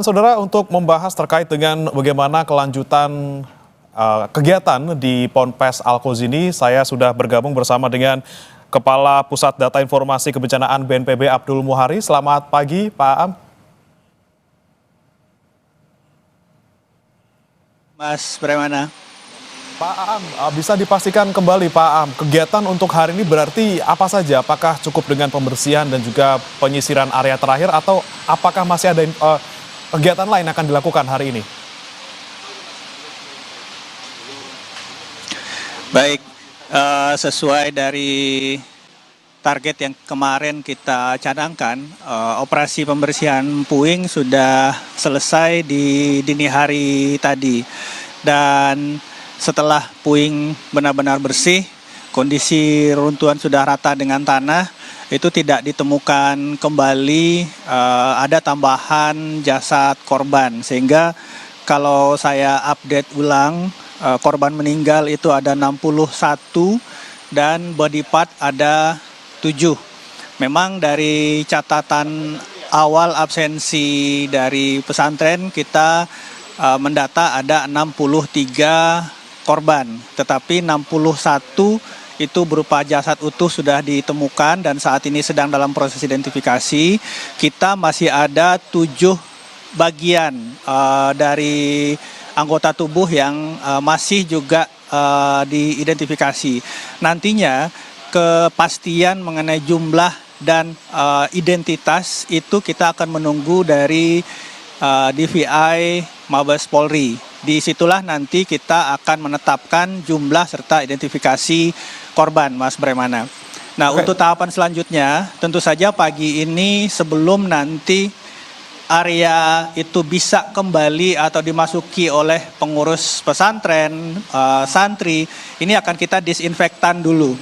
Saudara, untuk membahas terkait dengan bagaimana kelanjutan kegiatan di Ponpes Al-Khouzini, saya sudah bergabung bersama dengan Kepala Pusat Data Informasi Kebencanaan BNPB Abdul Muhari. Selamat pagi, Pak Aam. Mas Bremana. Pak Aam, bisa dipastikan kembali Pak Aam, kegiatan untuk hari ini berarti apa saja? Apakah cukup dengan pembersihan dan juga penyisiran area terakhir atau apakah masih ada kegiatan lain akan dilakukan hari ini? Baik, sesuai dari target yang kemarin kita cadangkan, operasi pembersihan puing sudah selesai di dini hari tadi. Dan setelah puing benar-benar bersih, kondisi reruntuhan sudah rata dengan tanah, itu tidak ditemukan kembali ada tambahan jasad korban. Sehingga kalau saya update ulang, korban meninggal itu ada 61 dan body part ada 7. Memang dari catatan awal absensi dari pesantren kita mendata ada 63 korban, tetapi 61 itu berupa jasad utuh sudah ditemukan dan saat ini sedang dalam proses identifikasi. Kita masih ada 7 bagian dari anggota tubuh yang masih juga diidentifikasi. Nantinya kepastian mengenai jumlah dan identitas itu kita akan menunggu dari DVI Mabes Polri. Disitulah nanti kita akan menetapkan jumlah serta identifikasi korban, Mas Bremana. Nah, untuk tahapan selanjutnya, tentu saja pagi ini sebelum nanti area itu bisa kembali atau dimasuki oleh pengurus pesantren, santri, ini akan kita disinfektan dulu.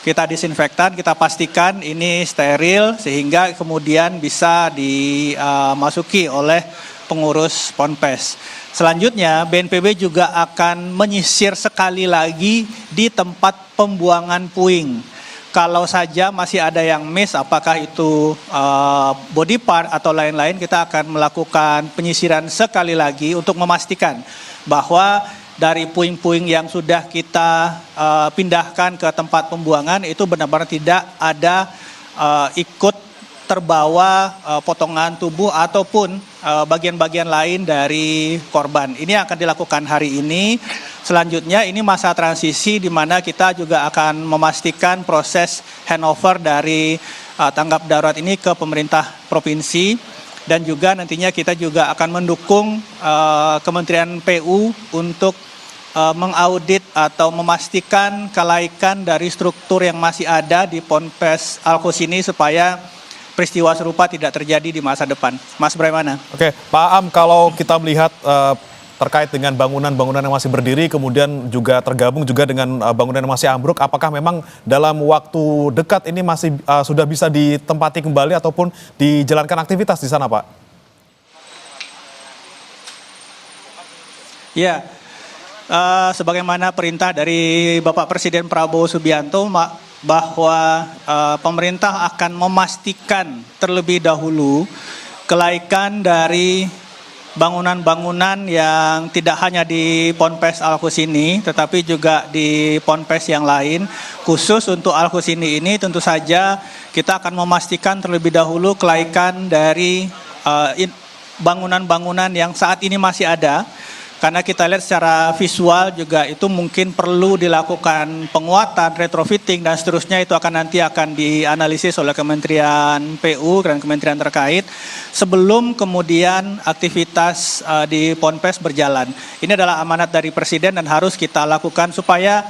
Kita disinfektan, kita pastikan ini steril sehingga kemudian bisa dimasuki oleh pengurus Ponpes. Selanjutnya BNPB juga akan menyisir sekali lagi di tempat pembuangan puing. Kalau saja masih ada yang miss, apakah itu body part atau lain-lain, kita akan melakukan penyisiran sekali lagi untuk memastikan bahwa dari puing-puing yang sudah kita pindahkan ke tempat pembuangan itu benar-benar tidak ada ikut terbawa potongan tubuh ataupun bagian-bagian lain dari korban. Ini akan dilakukan hari ini. Selanjutnya ini masa transisi di mana kita juga akan memastikan proses handover dari tanggap darurat ini ke pemerintah provinsi. Dan juga nantinya kita juga akan mendukung Kementerian PU untuk mengaudit atau memastikan kelaikan dari struktur yang masih ada di Ponpes Al-Khouzini supaya peristiwa serupa tidak terjadi di masa depan. Mas Bremana. Oke, Pak Aam, kalau kita melihat terkait dengan bangunan-bangunan yang masih berdiri, kemudian juga tergabung juga dengan bangunan yang masih ambruk, apakah memang dalam waktu dekat ini masih sudah bisa ditempati kembali ataupun dijalankan aktivitas di sana, Pak? Ya, sebagaimana perintah dari Bapak Presiden Prabowo Subianto, bahwa pemerintah akan memastikan terlebih dahulu kelaikan dari bangunan-bangunan yang tidak hanya di Ponpes Al-Khouzini tetapi juga di Ponpes yang lain. Khusus untuk Al-Khouzini ini tentu saja kita akan memastikan terlebih dahulu kelaikan dari bangunan-bangunan yang saat ini masih ada. Karena kita lihat secara visual juga itu mungkin perlu dilakukan penguatan, retrofitting dan seterusnya, itu nanti akan dianalisis oleh Kementerian PU dan kementerian terkait sebelum kemudian aktivitas di Ponpes berjalan. Ini adalah amanat dari Presiden dan harus kita lakukan supaya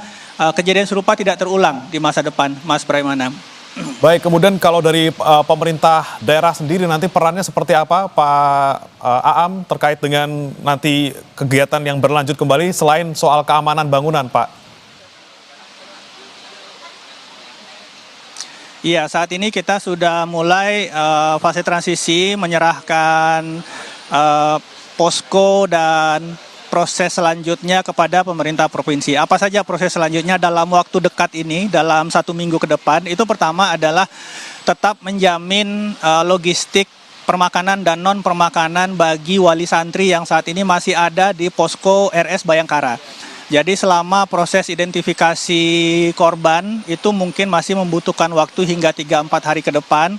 kejadian serupa tidak terulang di masa depan, Mas Bremana. Baik, kemudian kalau dari pemerintah daerah sendiri nanti perannya seperti apa, Pak Aam, terkait dengan nanti kegiatan yang berlanjut kembali selain soal keamanan bangunan, Pak? Iya, saat ini kita sudah mulai fase transisi menyerahkan posko dan proses selanjutnya kepada pemerintah provinsi. Apa saja proses selanjutnya dalam waktu dekat ini, dalam 1 minggu ke depan? Itu pertama adalah tetap menjamin logistik permakanan dan non permakanan bagi wali santri yang saat ini masih ada di posko RS Bayangkara. Jadi selama proses identifikasi korban itu mungkin masih membutuhkan waktu hingga 3-4 hari ke depan.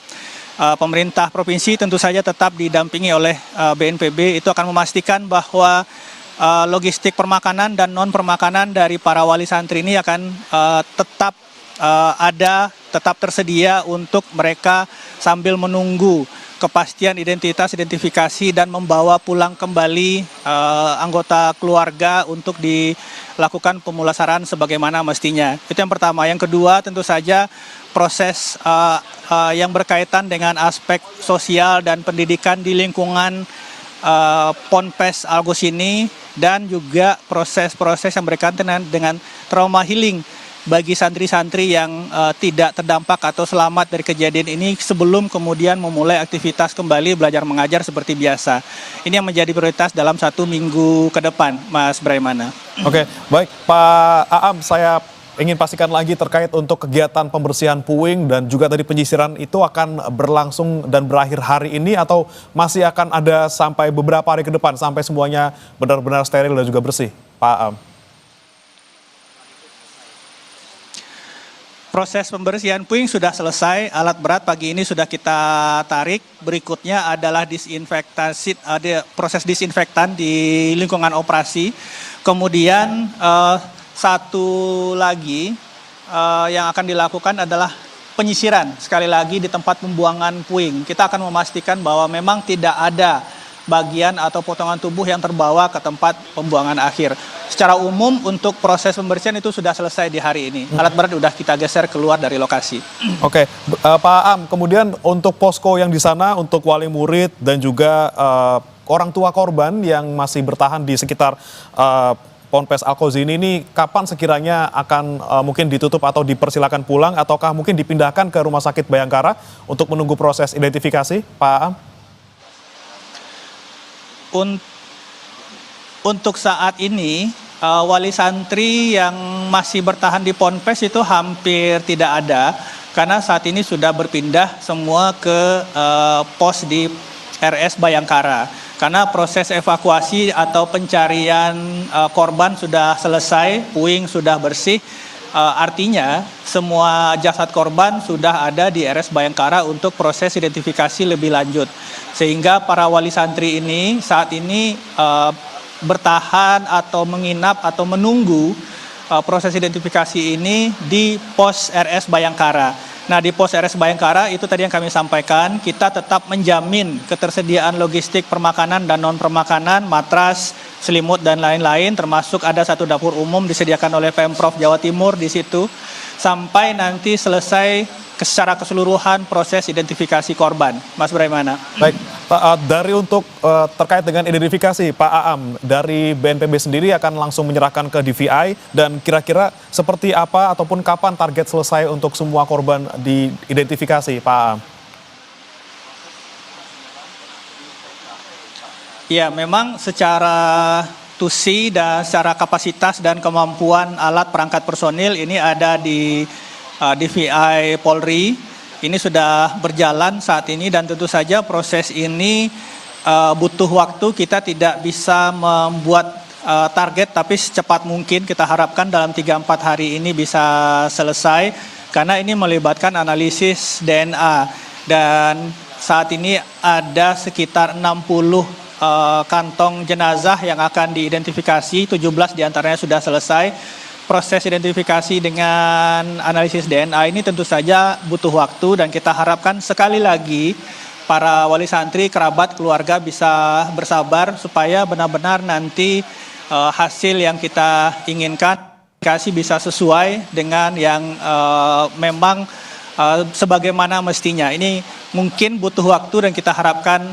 Pemerintah provinsi tentu saja tetap didampingi oleh BNPB itu akan memastikan bahwa logistik permakanan dan non permakanan dari para wali santri ini akan tetap tetap tersedia untuk mereka sambil menunggu kepastian identifikasi dan membawa pulang kembali anggota keluarga untuk dilakukan pemulasaran sebagaimana mestinya. Itu yang pertama. Yang kedua tentu saja proses yang berkaitan dengan aspek sosial dan pendidikan di lingkungan Ponpes Algos ini dan juga proses-proses yang berkaitan dengan trauma healing bagi santri-santri yang tidak terdampak atau selamat dari kejadian ini sebelum kemudian memulai aktivitas kembali belajar mengajar seperti biasa. Ini yang menjadi prioritas dalam 1 minggu ke depan, Mas Braimana. Oke, baik Pak Aam, saya ingin pastikan lagi terkait untuk kegiatan pembersihan puing dan juga tadi penyisiran itu akan berlangsung dan berakhir hari ini atau masih akan ada sampai beberapa hari ke depan sampai semuanya benar-benar steril dan juga bersih, Pak Aam? Proses pembersihan puing sudah selesai, alat berat pagi ini sudah kita tarik. Berikutnya adalah proses disinfektan di lingkungan operasi. Kemudian satu lagi yang akan dilakukan adalah penyisiran. Sekali lagi di tempat pembuangan puing. Kita akan memastikan bahwa memang tidak ada bagian atau potongan tubuh yang terbawa ke tempat pembuangan akhir. Secara umum untuk proses pembersihan itu sudah selesai di hari ini. Alat berat sudah kita geser keluar dari lokasi. Oke, Pak Aam, kemudian untuk posko yang di sana untuk wali murid dan juga orang tua korban yang masih bertahan di sekitar Ponpes Algos ini kapan sekiranya akan mungkin ditutup atau dipersilakan pulang ataukah mungkin dipindahkan ke Rumah Sakit Bayangkara untuk menunggu proses identifikasi, Pak Aam? Untuk saat ini, wali santri yang masih bertahan di Ponpes itu hampir tidak ada, karena saat ini sudah berpindah semua ke pos di RS Bayangkara. Karena proses evakuasi atau pencarian korban sudah selesai, puing sudah bersih, artinya semua jasad korban sudah ada di RS Bayangkara untuk proses identifikasi lebih lanjut. Sehingga para wali santri ini saat ini bertahan atau menginap atau menunggu proses identifikasi ini di pos RS Bayangkara. Nah, di pos RS Bayangkara itu tadi yang kami sampaikan, kita tetap menjamin ketersediaan logistik permakanan dan non permakanan, matras, selimut dan lain-lain, termasuk ada satu dapur umum disediakan oleh Pemprov Jawa Timur di situ sampai nanti selesai secara keseluruhan proses identifikasi korban. Mas Braimana. Baik, Pak, dari untuk terkait dengan identifikasi, Pak Aam, dari BNPB sendiri akan langsung menyerahkan ke DVI dan kira-kira seperti apa ataupun kapan target selesai untuk semua korban diidentifikasi, Pak Aam? Ya, memang secara tusi dan secara kapasitas dan kemampuan alat perangkat personil ini ada di DVI Polri. Ini sudah berjalan saat ini dan tentu saja proses ini butuh waktu. Kita tidak bisa membuat target, tapi secepat mungkin kita harapkan dalam 3-4 hari ini bisa selesai karena ini melibatkan analisis DNA dan saat ini ada sekitar 60 kantong jenazah yang akan diidentifikasi, 17 diantaranya sudah selesai. Proses identifikasi dengan analisis DNA ini tentu saja butuh waktu dan kita harapkan sekali lagi para wali santri, kerabat, keluarga bisa bersabar supaya benar-benar nanti hasil yang kita inginkan bisa sesuai dengan yang memang sebagaimana mestinya. Ini mungkin butuh waktu dan kita harapkan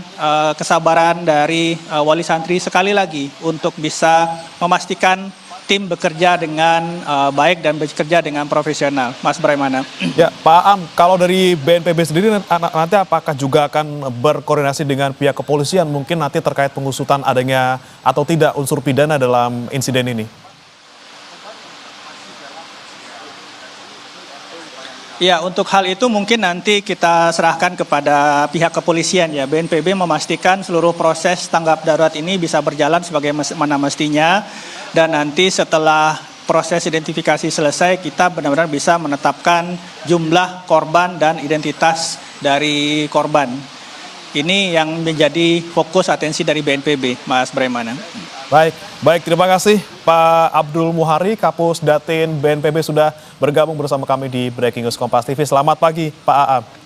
kesabaran dari wali santri sekali lagi untuk bisa memastikan tim bekerja dengan baik dan bekerja dengan profesional. Mas Braimana. Ya, Pak Aam, kalau dari BNPB sendiri nanti apakah juga akan berkoordinasi dengan pihak kepolisian mungkin nanti terkait pengusutan adanya atau tidak unsur pidana dalam insiden ini? Ya, untuk hal itu mungkin nanti kita serahkan kepada pihak kepolisian ya. BNPB memastikan seluruh proses tanggap darurat ini bisa berjalan sebagaimana mestinya, dan nanti setelah proses identifikasi selesai kita benar-benar bisa menetapkan jumlah korban dan identitas dari korban. Ini yang menjadi fokus atensi dari BNPB, Mas Bremana. Baik, terima kasih Pak Abdul Muhari, Kapus Datin BNPB sudah bergabung bersama kami di Breaking News Kompas TV. Selamat pagi Pak Aam.